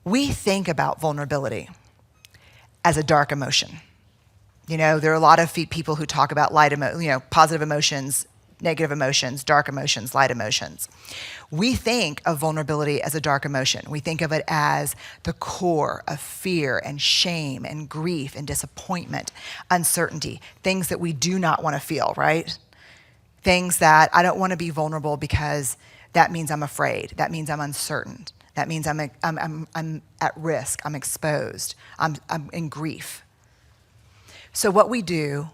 We think about vulnerability as a dark emotion. There are a lot of people who talk about positive emotions, negative emotions, dark emotions, light emotions. We think of vulnerability as a dark emotion. We think of it as the core of fear and shame and grief and disappointment, uncertainty, things that we do not want to feel, right? Things that I don't want to be vulnerable because that means I'm afraid. That means I'm uncertain. That means I'm at risk. I'm exposed. I'm in grief. So what we do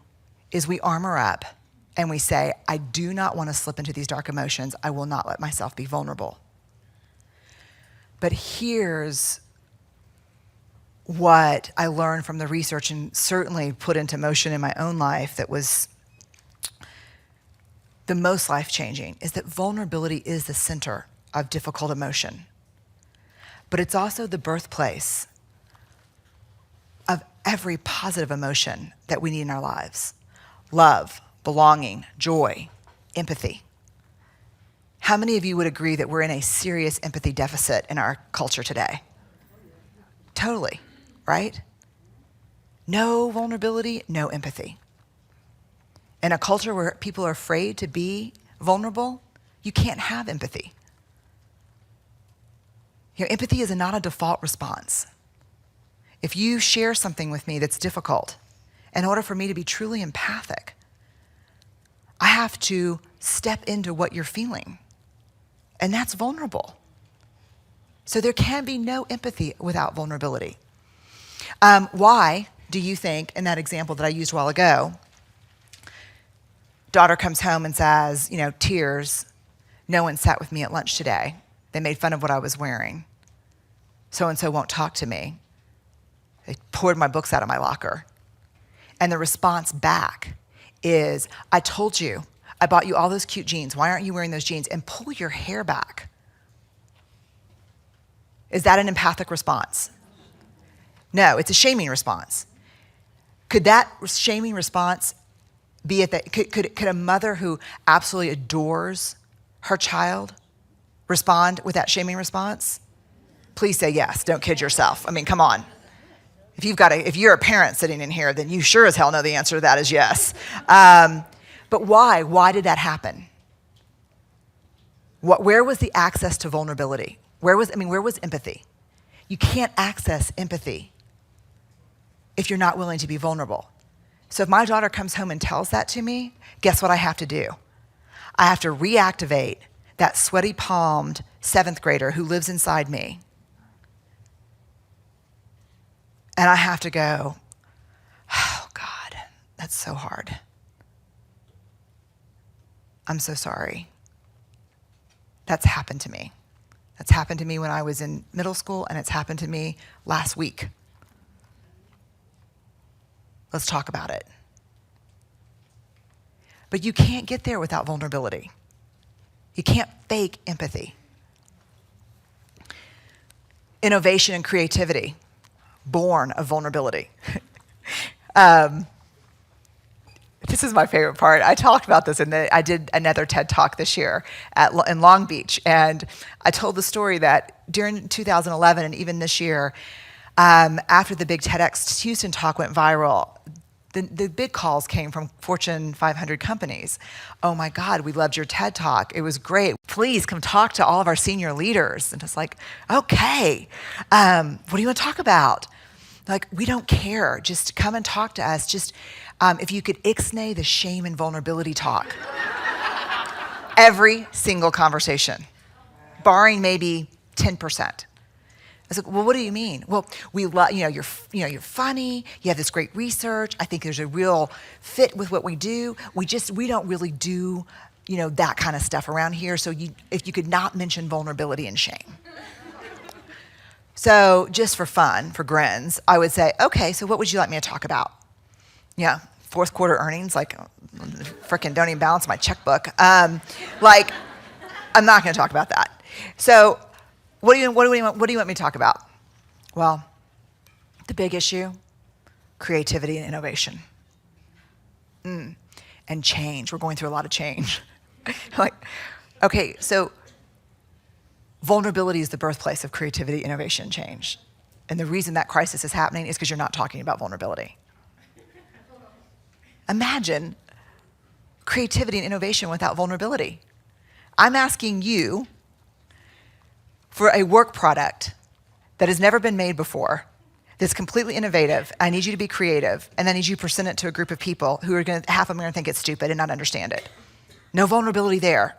is we armor up and we say, I do not want to slip into these dark emotions. I will not let myself be vulnerable. But here's what I learned from the research and certainly put into motion in my own life that was the most life-changing, is that vulnerability is the center of difficult emotion. But it's also the birthplace of every positive emotion that we need in our lives. Love, belonging, joy, empathy. How many of you would agree that we're in a serious empathy deficit in our culture today? Totally, right? No vulnerability, no empathy. In a culture where people are afraid to be vulnerable, you can't have empathy. Empathy is not a default response. If you share something with me that's difficult, in order for me to be truly empathic, I have to step into what you're feeling. And that's vulnerable. So there can be no empathy without vulnerability. Why do you think, in that example that I used a while ago, daughter comes home and says, tears, no one sat with me at lunch today. They made fun of what I was wearing. So-and-so won't talk to me. They poured my books out of my locker. And the response back is, I told you, I bought you all those cute jeans. Why aren't you wearing those jeans? And pull your hair back. Is that an empathic response? No, it's a shaming response. Could that shaming response be at that? Could a mother who absolutely adores her child respond with that shaming response? Please say yes. Don't kid yourself. I mean, come on. If you're a parent sitting in here, then you sure as hell know the answer to that is yes. But why? Why did that happen? Where was the access to vulnerability? Where was empathy? You can't access empathy if you're not willing to be vulnerable. So if my daughter comes home and tells that to me, guess what I have to do? I have to reactivate that sweaty palmed 7th grader who lives inside me. And I have to go, oh God, that's so hard. I'm so sorry. That's happened to me. That's happened to me when I was in middle school, and it's happened to me last week. Let's talk about it. But you can't get there without vulnerability. You can't fake empathy. Innovation and creativity, born of vulnerability. This is my favorite part. I talked about this, I did another TED Talk this year in Long Beach, and I told the story that during 2011 and even this year, after the big TEDx Houston talk went viral, the big calls came from Fortune 500 companies. Oh my God, we loved your TED Talk. It was great. Please come talk to all of our senior leaders. And it's like, okay, what do you want to talk about? Like, we don't care. Just come and talk to us. Just if you could ixnay the shame and vulnerability talk. Every single conversation, barring maybe 10%. I was like, well, what do you mean? Well, we love, you're funny. You have this great research. I think there's a real fit with what we do. We don't really do, that kind of stuff around here. So if you could not mention vulnerability and shame. So just for fun, for grins, I would say, okay, so what would you like me to talk about? Yeah, fourth quarter earnings, frickin' don't even balance my checkbook. I'm not gonna talk about that. So what do you want me to talk about? Well, the big issue, creativity and innovation. And change, we're going through a lot of change. Okay, so Vulnerability is the birthplace of creativity, innovation, change. And the reason that crisis is happening is because you're not talking about vulnerability. Imagine creativity and innovation without vulnerability. I'm asking you for a work product that has never been made before, that's completely innovative. I need you to be creative, and I need you to present it to a group of people who are half of them are gonna think it's stupid and not understand it. No vulnerability there.